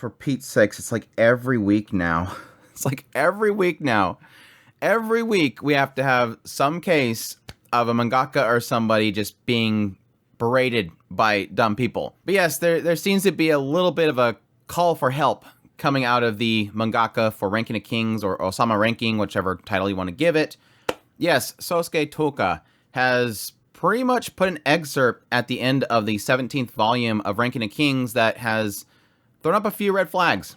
For Pete's sakes, it's like every week now. It's like every week now. Every week we have to have some case of a mangaka or somebody just being berated by dumb people. But yes, there seems to be a little bit of a call for help coming out of the mangaka for Ranking of Kings, or Ousama Ranking, whichever title you want to give it. Yes, Sasuke Toka has pretty much put an excerpt at the end of the 17th volume of Ranking of Kings that has thrown up a few red flags.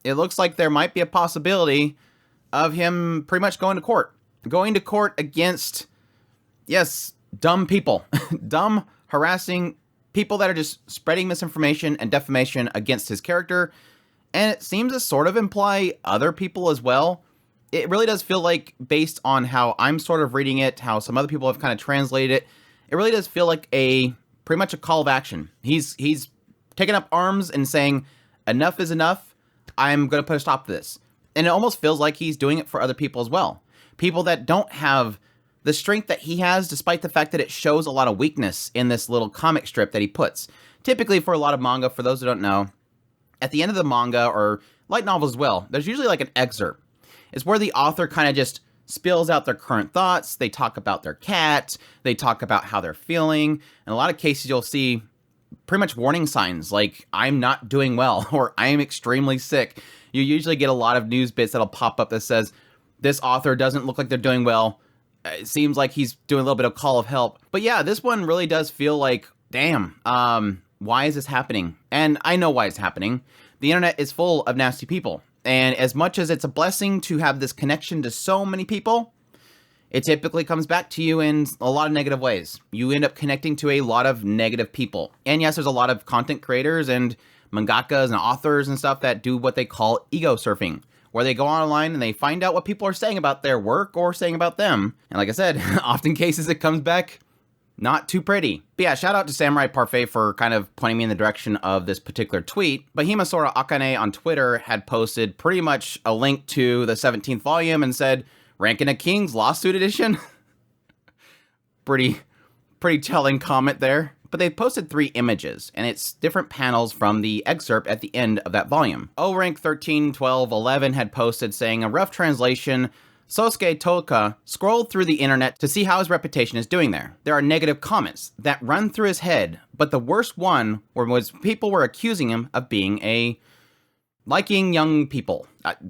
It looks like there might be a possibility of him pretty much going to court. Going to court against, yes, dumb people. Dumb, harassing people that are just spreading misinformation and defamation against his character. And it seems to sort of imply other people as well. It really does feel like, based on how I'm sort of reading it, how some other people have kind of translated it, it really does feel like pretty much a call of action. He's taking up arms and saying, enough is enough. I'm going to put a stop to this. And it almost feels like he's doing it for other people as well. People that don't have the strength that he has, despite the fact that it shows a lot of weakness in this little comic strip that he puts. Typically, for a lot of manga, for those who don't know, at the end of the manga, or light novels as well, there's usually like an excerpt. It's where the author kind of just spills out their current thoughts. They talk about their cat. They talk about how they're feeling. In a lot of cases, you'll see pretty much warning signs like, I'm not doing well, or I am extremely sick. You usually get a lot of news bits that'll pop up that says, this author doesn't look like they're doing well. It seems like he's doing a little bit of call of help. But yeah, this one really does feel like, damn, why is this happening? And I know why it's happening. The internet is full of nasty people. And as much as it's a blessing to have this connection to so many people, it typically comes back to you in a lot of negative ways. You end up connecting to a lot of negative people. And yes, there's a lot of content creators and mangakas and authors and stuff that do what they call ego surfing, where they go online and they find out what people are saying about their work or saying about them. And like I said, often cases it comes back not too pretty. But yeah, shout out to Samurai Parfait for kind of pointing me in the direction of this particular tweet. But Himasora Akane on Twitter had posted pretty much a link to the 17th volume and said, Ranking of Kings Lawsuit Edition. pretty telling comment there. But they posted 3 images, and it's different panels from the excerpt at the end of that volume. O-Rank 13, 12, 11 had posted saying, a rough translation, Sasuke Toka scrolled through the internet to see how his reputation is doing there. There are negative comments that run through his head, but the worst one was people were accusing him of being liking young people.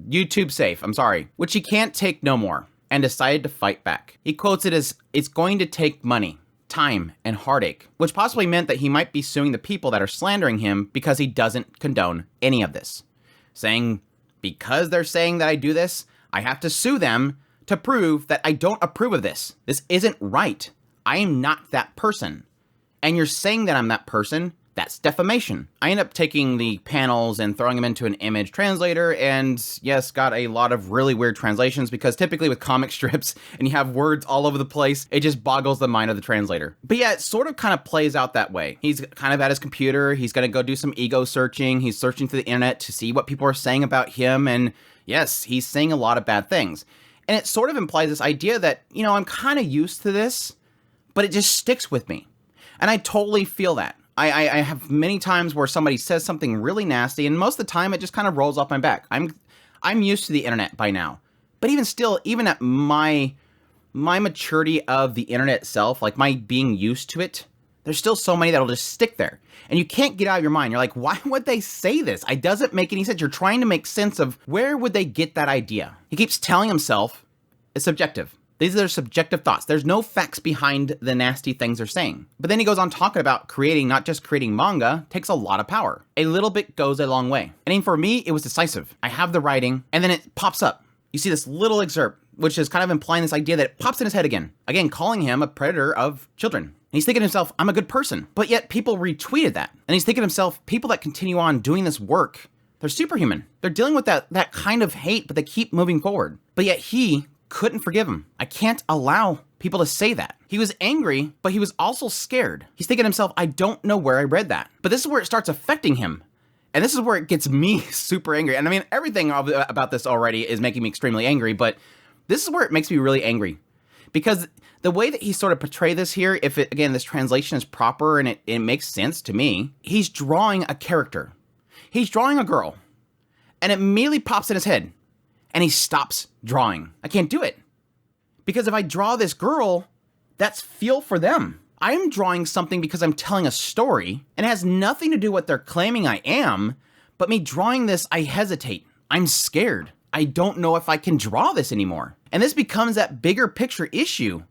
YouTube safe, I'm sorry. Which he can't take no more, and decided to fight back. He quotes it as, it's going to take money, time, and heartache, which possibly meant that he might be suing the people that are slandering him because he doesn't condone any of this. Saying, because they're saying that I do this, I have to sue them to prove that I don't approve of this. This isn't right. I am not that person. And you're saying that I'm that person, that's defamation. I end up taking the panels and throwing them into an image translator, and yes, got a lot of really weird translations, because typically with comic strips and you have words all over the place, it just boggles the mind of the translator. But yeah, it sort of kind of plays out that way. He's kind of at his computer, he's gonna go do some ego searching, he's searching through the internet to see what people are saying about him, and yes, he's saying a lot of bad things. And it sort of implies this idea that, you know, I'm kind of used to this, but it just sticks with me. And I totally feel that. I have many times where somebody says something really nasty, and most of the time it just kind of rolls off my back. I'm used to the internet by now. But even still, even at my maturity of the internet itself, like my being used to it, there's still so many that'll just stick there. And you can't get out of your mind. You're like, why would they say this? It doesn't make any sense. You're trying to make sense of where would they get that idea. He keeps telling himself it's subjective. These are their subjective thoughts. There's no facts behind the nasty things they're saying. But then he goes on talking about creating, not just creating manga, takes a lot of power. A little bit goes a long way. I mean, for me, it was decisive. I have the writing, and then it pops up. You see this little excerpt, which is kind of implying this idea that it pops in his head again. Again, calling him a predator of children. And he's thinking to himself, I'm a good person. But yet people retweeted that. And he's thinking to himself, people that continue on doing this work, they're superhuman. They're dealing with that kind of hate, but they keep moving forward. But yet he couldn't forgive him. I can't allow people to say that. He was angry, but he was also scared. He's thinking to himself, I don't know where I read that. But this is where it starts affecting him. And this is where it gets me super angry. And I mean, everything about this already is making me extremely angry, but this is where it makes me really angry. Because the way that he sort of portrayed this here, if it, again, this translation is proper and it makes sense to me, he's drawing a character. He's drawing a girl And it immediately pops in his head. And he stops drawing. I can't do it. Because if I draw this girl, that's feel for them. I'm drawing something because I'm telling a story, and it has nothing to do with what they're claiming I am, but me drawing this, I hesitate. I'm scared. I don't know if I can draw this anymore. And this becomes that bigger picture issue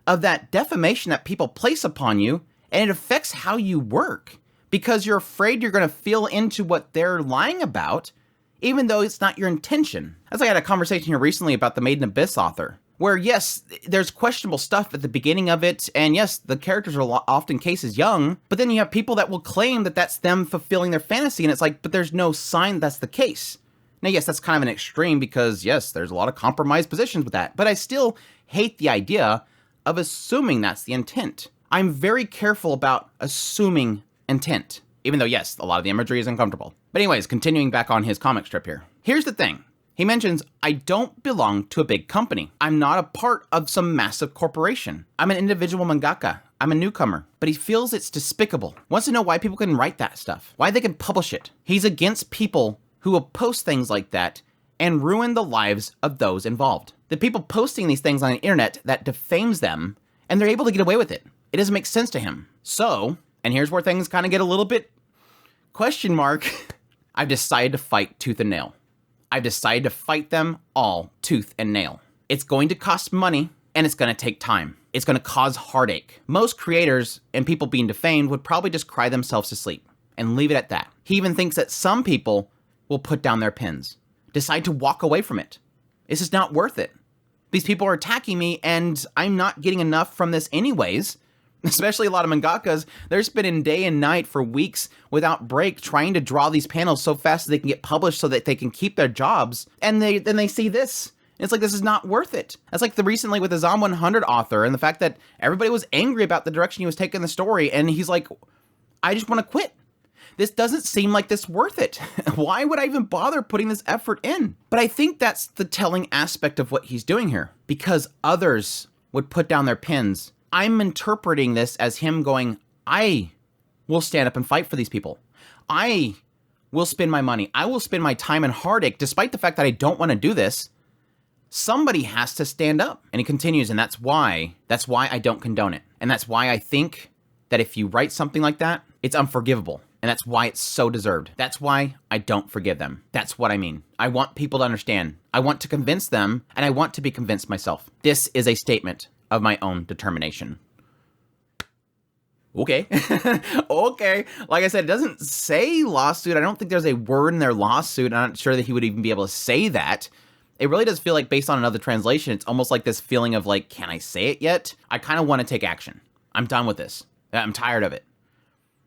of that defamation that people place upon you, and it affects how you work because you're afraid you're going to feel into what they're lying about, even though it's not your intention. As I had a conversation here recently about the Made in Abyss author, where yes, there's questionable stuff at the beginning of it, and yes, the characters are often cases young, but then you have people that will claim that that's them fulfilling their fantasy, and it's like, but there's no sign that's the case. Now, yes, that's kind of an extreme because, yes, there's a lot of compromised positions with that, but I still hate the idea of assuming that's the intent. I'm very careful about assuming intent, even though, yes, a lot of the imagery is uncomfortable. But anyways, continuing back on his comic strip here. Here's the thing. He mentions, I don't belong to a big company. I'm not a part of some massive corporation. I'm an individual mangaka. I'm a newcomer. But he feels it's despicable. Wants to know why people can write that stuff. Why they can publish it. He's against people who will post things like that and ruin the lives of those involved. The people posting these things on the internet that defames them, and they're able to get away with it. It doesn't make sense to him. So, and here's where things kind of get a little bit question mark. I've decided to fight tooth and nail. I've decided to fight them all tooth and nail. It's going to cost money, and it's going to take time. It's going to cause heartache. Most creators and people being defamed would probably just cry themselves to sleep and leave it at that. He even thinks that some people will put down their pens, decide to walk away from it. It's just not worth it. These people are attacking me, and I'm not getting enough from this anyways. Especially a lot of mangakas, they're spending day and night for weeks without break trying to draw these panels so fast that they can get published so that they can keep their jobs. And then they see this. And it's like, this is not worth it. That's like recently with the Zom 100 author and the fact that everybody was angry about the direction he was taking the story. And he's like, I just want to quit. This doesn't seem like this worth it. Why would I even bother putting this effort in? But I think that's the telling aspect of what he's doing here. Because others would put down their pens. I'm interpreting this as him going, I will stand up and fight for these people. I will spend my money. I will spend my time and heartache, despite the fact that I don't want to do this. Somebody has to stand up. And he continues, and that's why I don't condone it. And that's why I think that if you write something like that, it's unforgivable. And that's why it's so deserved. That's why I don't forgive them. That's what I mean. I want people to understand. I want to convince them, and I want to be convinced myself. This is a statement of my own determination. Okay. Okay. Like I said, it doesn't say lawsuit. I don't think there's a word in their lawsuit. I'm not sure that he would even be able to say that. It really does feel like, based on another translation, it's almost like this feeling of like, can I say it yet? I kind of want to take action. I'm done with this. I'm tired of it.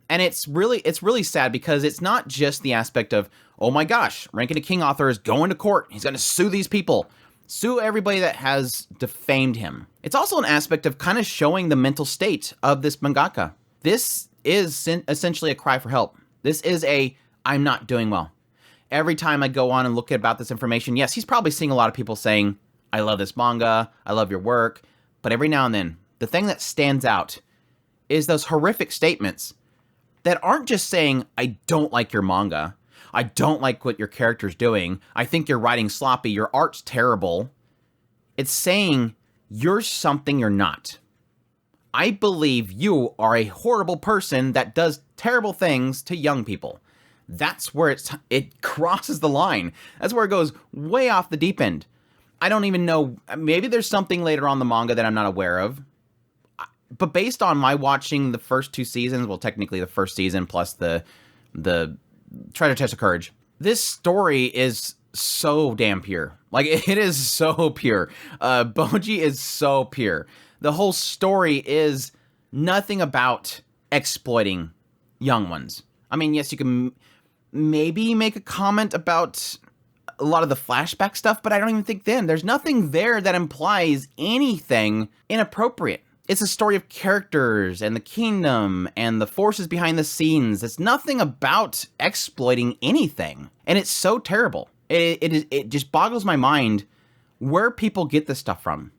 And it's really sad because it's not just the aspect of, oh my gosh, Ranking the King author is going to court. He's going to sue these people. Sue everybody that has defamed him. It's also an aspect of kind of showing the mental state of this mangaka. This is essentially a cry for help. This is I'm not doing well. Every time I go on and look about this information, yes, he's probably seeing a lot of people saying, I love this manga, I love your work. But every now and then, the thing that stands out is those horrific statements that aren't just saying, I don't like your manga. I don't like what your character's doing. I think you're writing sloppy. Your art's terrible. It's saying you're something you're not. I believe you are a horrible person that does terrible things to young people. That's where it crosses the line. That's where it goes way off the deep end. I don't even know. Maybe there's something later on in the manga that I'm not aware of. But based on my watching the first two seasons, well, technically the first season plus the Treasure Chest of Courage, this story is so damn pure. Like, it is so pure. Boji is so pure. The whole story is nothing about exploiting young ones. I mean, yes, you can maybe make a comment about a lot of the flashback stuff, but I don't even think there's nothing there that implies anything inappropriate. It's a story of characters and the kingdom and the forces behind the scenes. It's nothing about exploiting anything. And it's so terrible. It just boggles my mind where people get this stuff from.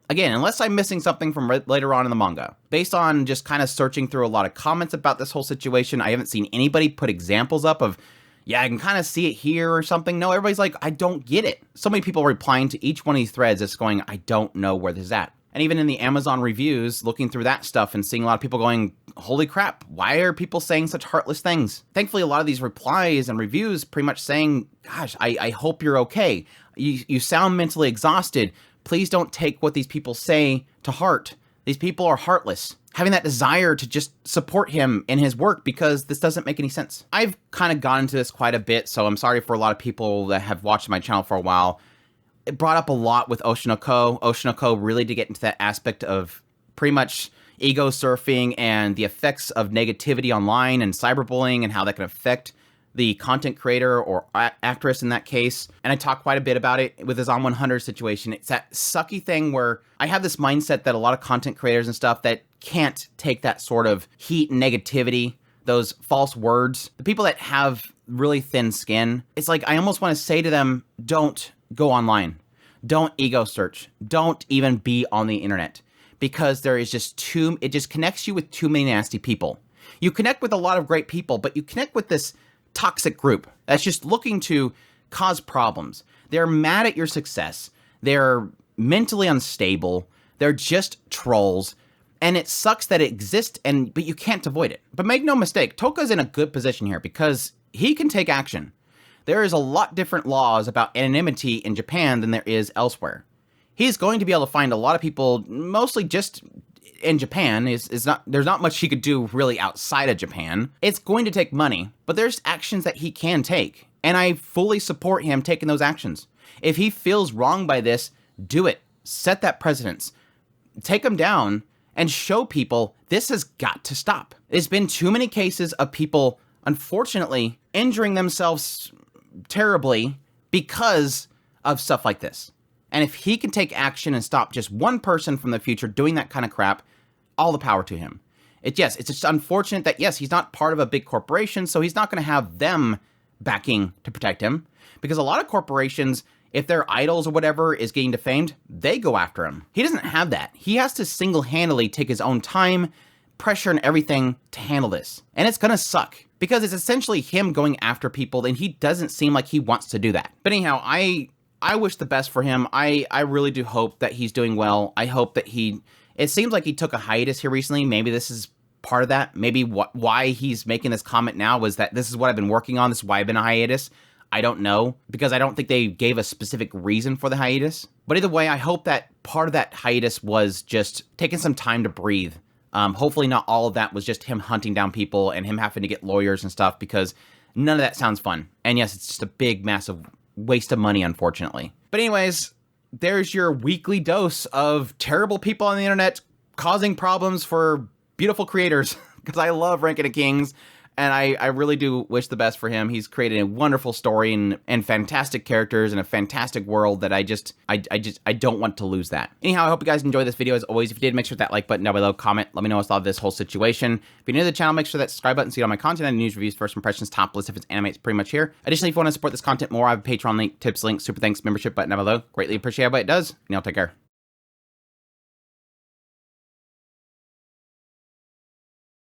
Again, unless I'm missing something from later on in the manga. Based on just kind of searching through a lot of comments about this whole situation, I haven't seen anybody put examples up of yeah, I can kind of see it here or something. No, everybody's like, I don't get it. So many people replying to each one of these threads that's going, I don't know where this is at. And even in the Amazon reviews, looking through that stuff and seeing a lot of people going, holy crap, why are people saying such heartless things? Thankfully, a lot of these replies and reviews pretty much saying, gosh, I hope you're okay. You sound mentally exhausted. Please don't take what these people say to heart. These people are heartless. Having that desire to just support him in his work because this doesn't make any sense. I've kind of gone into this quite a bit, so I'm sorry for a lot of people that have watched my channel for a while. It brought up a lot with Oshinoko. Oshinoko really did get into that aspect of pretty much ego surfing and the effects of negativity online and cyberbullying and how that can affect the content creator or actress in that case. And I talk quite a bit about it with his On 100 situation. It's that sucky thing where I have this mindset that a lot of content creators and stuff that can't take that sort of heat and negativity, those false words, the people that have really thin skin, it's like I almost want to say to them, don't go online. Don't ego search. Don't even be on the internet because there is just it just connects you with too many nasty people. You connect with a lot of great people, but you connect with this toxic group that's just looking to cause problems. They're mad at your success. They're mentally unstable. They're just trolls. And it sucks that it exists, but you can't avoid it. But make no mistake, Toka's in a good position here because he can take action. There is a lot different laws about anonymity in Japan than there is elsewhere. He's going to be able to find a lot of people, mostly just in Japan. There's not much he could do really outside of Japan. It's going to take money, but there's actions that he can take. And I fully support him taking those actions. If he feels wrong by this, do it. Set that precedence. Take him down and show people this has got to stop. There's been too many cases of people, unfortunately, injuring themselves terribly because of stuff like this. And if he can take action and stop just one person from the future doing that kind of crap, all the power to him. It's just unfortunate that, yes, he's not part of a big corporation, so he's not going to have them backing to protect him. Because a lot of corporations, if their idols or whatever is getting defamed, they go after him. He doesn't have that. He has to single-handedly take his own time, pressure, and everything to handle this. And it's going to suck. Because it's essentially him going after people, and he doesn't seem like he wants to do that. But anyhow, I wish the best for him. I really do hope that he's doing well. I hope that it seems like he took a hiatus here recently. Maybe this is part of that. Maybe why he's making this comment now was that this is what I've been working on. This is why I've been on hiatus. I don't know, because I don't think they gave a specific reason for the hiatus. But either way, I hope that part of that hiatus was just taking some time to breathe. Hopefully not all of that was just him hunting down people and him having to get lawyers and stuff, because none of that sounds fun. And yes, it's just a big, massive waste of money, unfortunately. But anyways, there's your weekly dose of terrible people on the internet causing problems for beautiful creators, because I love Ranking of Kings. And I really do wish the best for him. He's created a wonderful story and fantastic characters and a fantastic world that I don't want to lose that. Anyhow, I hope you guys enjoyed this video. As always, if you did, make sure that like button down below, comment, let me know what you thought of this whole situation. If you're new to the channel, make sure that subscribe button, see all my content and news, reviews, first impressions, top list if it's anime, it's pretty much here. Additionally, if you want to support this content more, I have a Patreon link, tips link, super thanks, membership button down below. Greatly appreciate what it does, and y'all take care.